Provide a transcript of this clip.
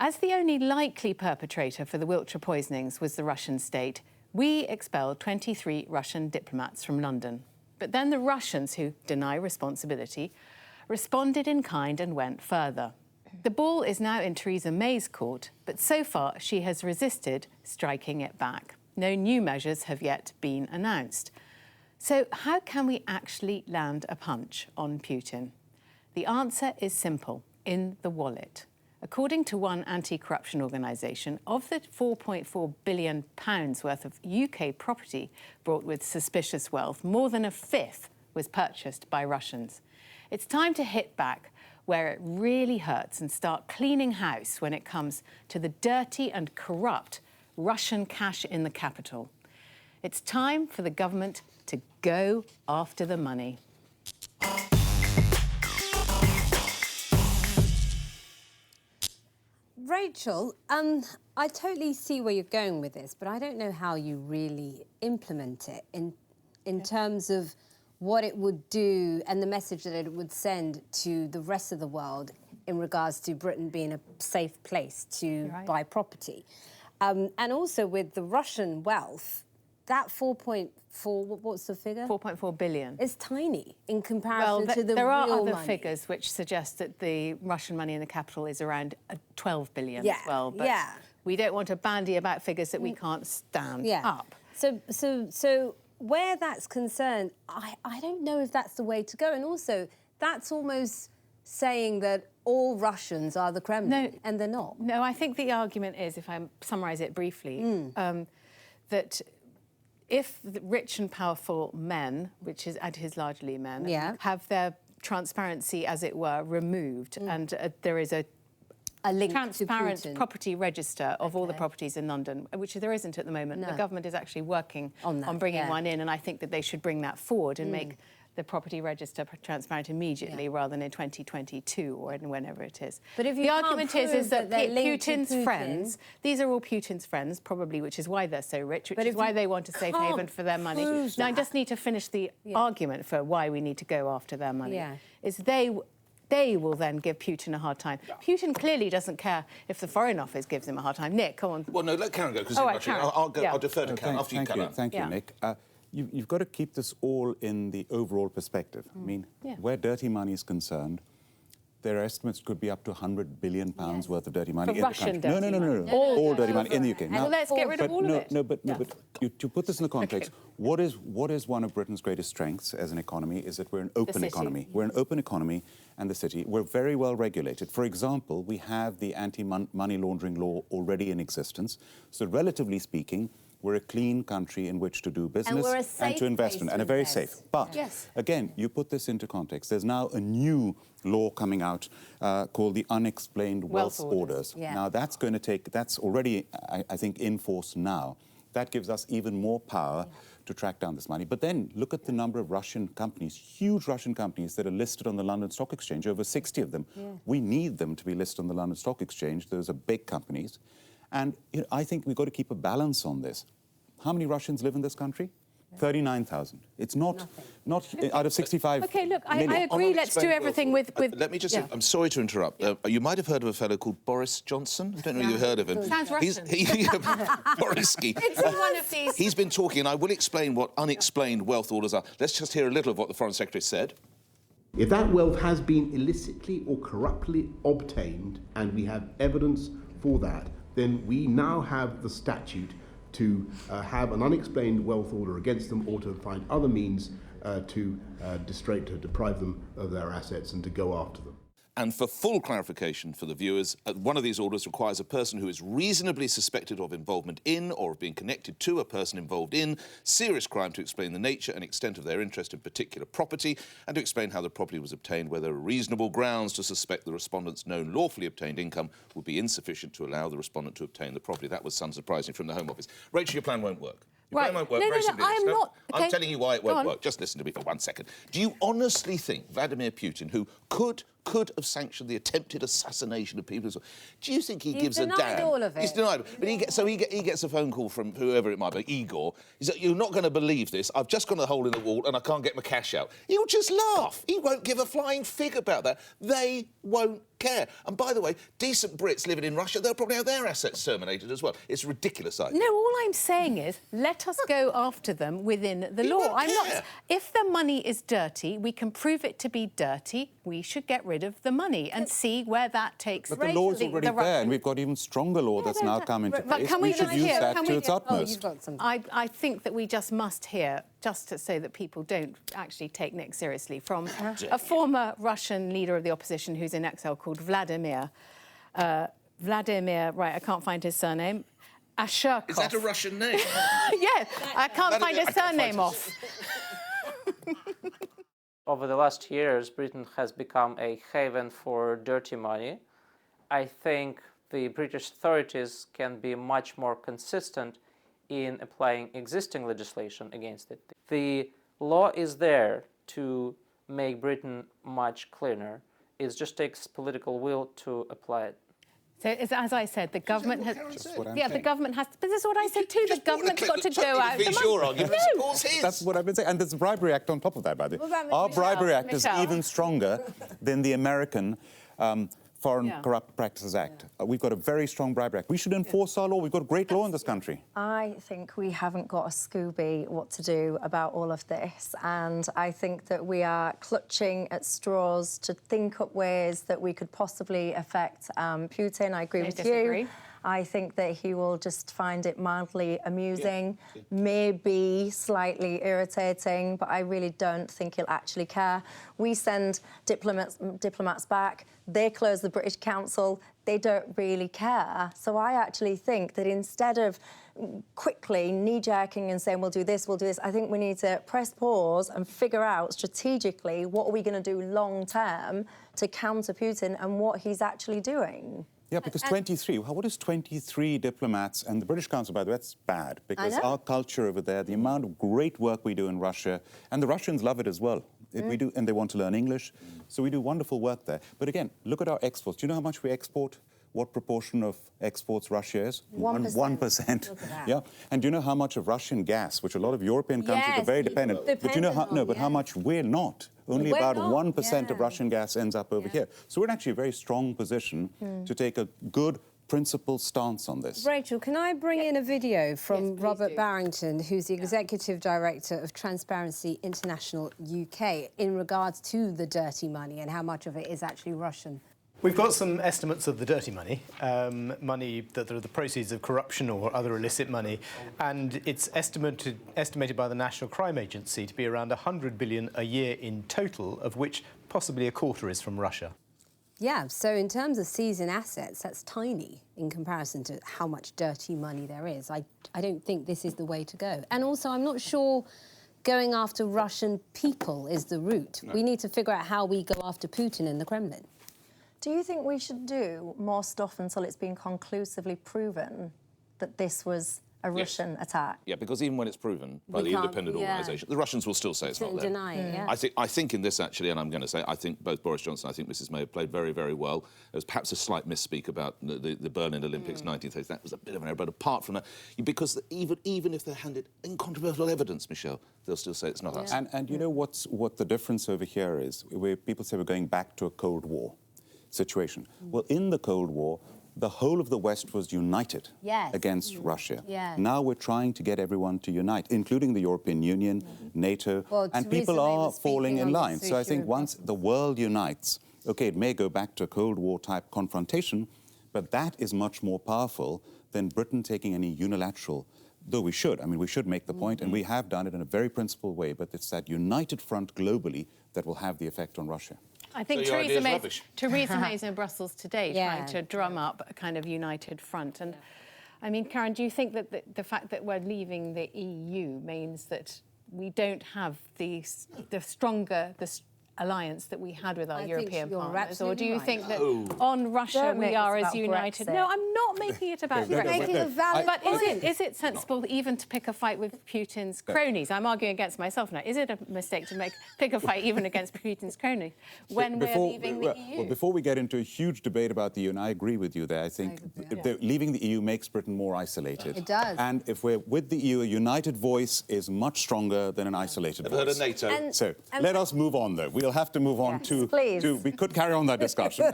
As the only likely perpetrator for the Wiltshire poisonings was the Russian state, we expelled 23 Russian diplomats from London. But then the Russians, who deny responsibility, responded in kind and went further. The ball is now in Theresa May's court, but so far she has resisted striking it back. No new measures have yet been announced. So how can we actually land a punch on Putin? The answer is simple: in the wallet. According to one anti-corruption organisation, of the £4.4 billion worth of UK property brought with suspicious wealth, more than a fifth was purchased by Russians. It's time to hit back where it really hurts and start cleaning house when it comes to the dirty and corrupt Russian cash in the capital. It's time for the government to go after the money. Rachel, I totally see where you're going with this, but I don't know how you really implement it in terms of what it would do and the message that it would send to the rest of the world in regards to Britain being a safe place to buy property. And also with the Russian wealth, that 4.4, what's the figure? 4.4 billion. It's tiny in comparison to the real money. There are other figures which suggest that the Russian money in the capital is around 12 billion as well. But we don't want to bandy about figures that we can't stand up. So where that's concerned, I don't know if that's the way to go. And also, that's almost saying that all Russians are the Kremlin, and they're not. No, I think the argument is, if I summarise it briefly, that if the rich and powerful men, which is largely men, have their transparency, as it were, removed, and there is a link transparent to property register of all the properties in London, which there isn't at the moment. The government is actually working on bringing one in, and I think that they should bring that forward and make the property register transparent immediately rather than in 2022 or whenever it is. But if the argument is that Putin's friends, these are all Putin's friends, probably, which is why they're so rich, which is why they want a safe haven for their money. Now, I just need to finish the argument for why we need to go after their money. Is they will then give Putin a hard time. Putin clearly doesn't care if the Foreign Office gives him a hard time. Nick, come on. Well, no, let Karen go, because I'll defer to Karen after you, Karen. Thank you, Nick. You've got to keep this all in the overall perspective. I mean, where dirty money is concerned, there are estimates could be up to £100 billion worth of dirty money in the country. No. All dirty money in the UK. Now, let's get rid of all of it. But to put this in the context, what is one of Britain's greatest strengths as an economy is that we're an open economy. We're an open economy, and the city, we're very well regulated. For example, we have the anti-money laundering law already in existence. So relatively speaking, we're a clean country in which to do business and to invest in, and a very safe. But again, you put this into context. There's now a new law coming out called the Unexplained Wealth Orders. Now, that's already, I think, in force now. That gives us even more power to track down this money. But then look at the number of Russian companies, huge Russian companies that are listed on the London Stock Exchange, over 60 of them. We need them to be listed on the London Stock Exchange. Those are big companies. And I think we've got to keep a balance on this. How many Russians live in this country? 39,000. It's not out of 65 OK, look, I agree, let's do everything with... Let me just say, I'm sorry to interrupt. You might have heard of a fellow called Boris Johnson. I don't know if you've heard of him. Sounds Russian. Borisky. It's one of these... He's been talking, and I will explain what unexplained wealth orders are. Let's just hear a little of what the Foreign Secretary said. If that wealth has been illicitly or corruptly obtained, and we have evidence for that, then we now have the statute to have an unexplained wealth order against them, or to find other means to deprive them of their assets and to go after them. And for full clarification for the viewers, one of these orders requires a person who is reasonably suspected of involvement in or of being connected to a person involved in serious crime to explain the nature and extent of their interest in particular property and to explain how the property was obtained, where there are reasonable grounds to suspect the respondent's known lawfully obtained income would be insufficient to allow the respondent to obtain the property. That was unsurprising from the Home Office. Rachel, your plan won't work. Your plan won't work. I'm telling you why it won't work. Just listen to me for 1 second. Do you honestly think Vladimir Putin, who could could have sanctioned the attempted assassination of people. Do you think he He's gives a denied damn? all of it. He's denied it. But he gets a phone call from whoever it might be, Igor. He's like, "You're not going to believe this. I've just gone a hole in the wall and I can't get my cash out." He'll just laugh. He won't give a flying fig about that. They won't care. And by the way, decent Brits living in Russia, they'll probably have their assets terminated as well. It's a ridiculous idea. No, all I'm saying is let us go after them within the law. won't I'm not. care. If the money is dirty, we can prove it to be dirty. We should get rid of the money and see where that takes. But the law is already there, and we've got even stronger law that's now come into But place. can We we should just use hear- that can to we its get- utmost. You've got some. I think that we just must hear, just to say that people don't actually take Nick seriously, from a former Russian leader of the opposition who's in exile called Vladimir. Vladimir, right, I can't find his surname. Asherkov. Is that a Russian name? Yeah, I can't find his surname off. Over the last years, Britain has become a haven for dirty money. I think the British authorities can be much more consistent in applying existing legislation against it. The law is there to make Britain much cleaner. It just takes political will to apply it. So, as I said, the government has. That's what I'm Yeah, the saying. government has. But this is what I said too. The government's got to go out. Defeats your argument, it supports his. That's what I've been saying. And there's a Bribery Act on top of that, by the way. What about Our Michelle? Bribery Act is Michelle. even stronger than the American Foreign Yeah. Corrupt Practices Act. We've got a very strong Bribery Act. We should enforce our law. We've got great law in this country. I think we haven't got a Scooby what to do about all of this, and I think that we are clutching at straws to think up ways that we could possibly affect Putin. I agree I with disagree. you. I think that he will just find it mildly amusing, maybe slightly irritating, but I really don't think he'll actually care. We send diplomats back, they close the British Council, they don't really care. So I actually think that instead of quickly knee-jerking and saying, we'll do this, I think we need to press pause and figure out strategically what are we going to do long-term to counter Putin and what he's actually doing. Yeah, because 23, what is 23 diplomats? And the British Council, by the way, that's bad, because know. our culture over there, the amount of great work we do in Russia, and the Russians love it as well. We do, and they want to learn English. So we do wonderful work there. But again, look at our exports. Do you know how much we export? What proportion of exports Russia is? 1%. 1%. Look at that. Yeah. And do you know how much of Russian gas, which a lot of European countries Yes, are very people dependent, depend but you know how, on, no, but how yeah. much we're not. Only We're about not, 1% of yeah. Russian gas ends up over here. So we're in actually a very strong position to take a good principled stance on this. Rachel, can I bring in a video from please Robert do. Barrington, who's the Executive Director of Transparency International UK, in regards to the dirty money and how much of it is actually Russian? We've got some estimates of the dirty money, money that are the proceeds of corruption or other illicit money, and it's estimated by the National Crime Agency to be around 100 billion a year in total, of which possibly a quarter is from Russia. Yeah, so in terms of seizing assets, that's tiny in comparison to how much dirty money there is. I don't think this is the way to go. And also, I'm not sure going after Russian people is the route. No. We need to figure out how we go after Putin in the Kremlin. Do you think we should do more stuff until it's been conclusively proven that this was a Russian attack? Yeah, because even when it's proven by We the can't- independent yeah. organisation, the Russians will still say it's not them. Deny it, yeah. I think in this, actually, and I'm going to say, I think both Boris Johnson, I think Mrs May have played very, very well. There was perhaps a slight misspeak about the Berlin Olympics 1930. That was a bit of an error, but apart from that, because even if they're handed incontrovertible evidence, Michelle, they'll still say it's not us. And you know what the difference over here is? Where people say we're going back to a Cold War situation. Well, in the Cold War, the whole of the West was united Yes. against Russia. Yes. Now we're trying to get everyone to unite, including the European Union, NATO, Well, and Theresa people May are was falling speaking in on line. this So I issue think in once the world unites, okay, it may go back to a Cold War type confrontation, but that is much more powerful than Britain taking any unilateral, though we should. I mean, we should make the point, and we have done it in a very principled way, but it's that united front globally that will have the effect on Russia. I think So your idea is rubbish. Theresa May's in Brussels today Yeah. trying to drum up a kind of united front. And I mean, Karen, do you think that the fact that we're leaving the EU means that we don't have the stronger alliance that we had with our I think European you're partners? Or do you absolutely think right. that on Russia Don't we make are this as about united? Brexit. No, I'm not making it about You're Brexit. making a valid But point. is it sensible even to pick a fight with Putin's cronies? I'm arguing against myself now. Is it a mistake to pick a fight even against Putin's cronies when we're leaving the EU? Well, before we get into a huge debate about the EU, and I agree with you there, I think leaving the EU makes Britain more isolated. It does. And if we're with the EU, a united voice is much stronger than an isolated I've voice. heard of NATO. So let us move on, though. We'll have to move on Yes, please. we could carry on that discussion.